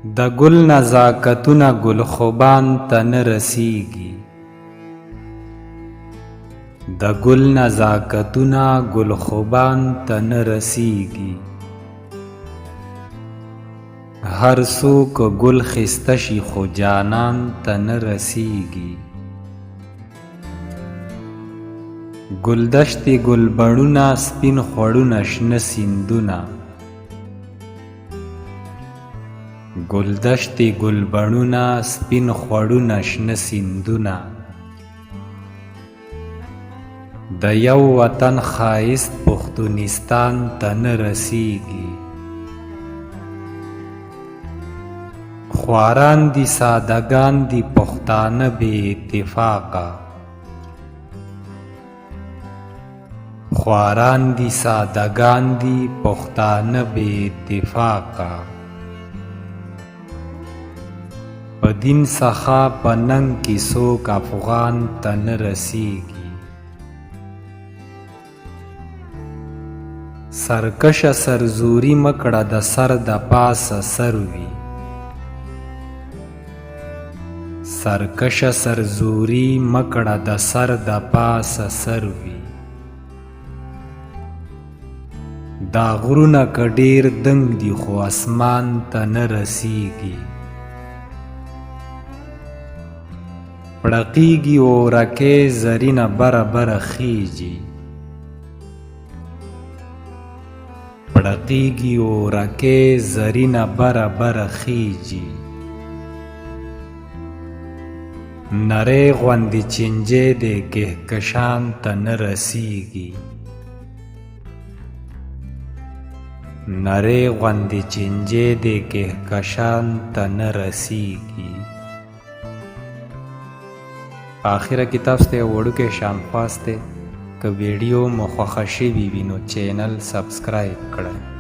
د ګل نزاکتونه ګل خوبان ته نه رسیږي. د ګل نزاکتونه ګل خوبان ته نه رسیږي. هر څوک ګل خسته شي خو جانان ته نه رسیږي. ګلدشتې ګلبڼونه سپین خوړونه شنه سیندونه، ګلدشتې ګلبڼونه سپین خوړونه شنه سیندونه، د یو وطن ښایست پښتونستان ته نه رسیږي. خواران دي سادهګان دي پښتانه بې اتفاقه، خواران دي سادهګان دي پښتانه بې اتفاقه. په دین څخه په ننګ کې څوک افغان ته نه رسیږي. سرکشه سرزوري مه کړه د سر د پاسه سر وي. سرکشه سرزوري مه کړه د سر د پاسه سر وي. دا غرونه که ډېر دنګ دي خو اسمان ته نه رسیږي. پړقیږي اورکۍ زرینه بره بره خیږي. پړقیږي اورکۍ زرینه بره بره خیږي. نری غوندې چینجی دی کهکشان ته نه رسیږي. نری غوندې چینجی دی کهکشان ته نه رسیږي. په آخره کې تاسو ته یو وړوکی شان خواست دی، که ویډیو مو خوښه شوي وي نو چینل سبسکرایب کړئ.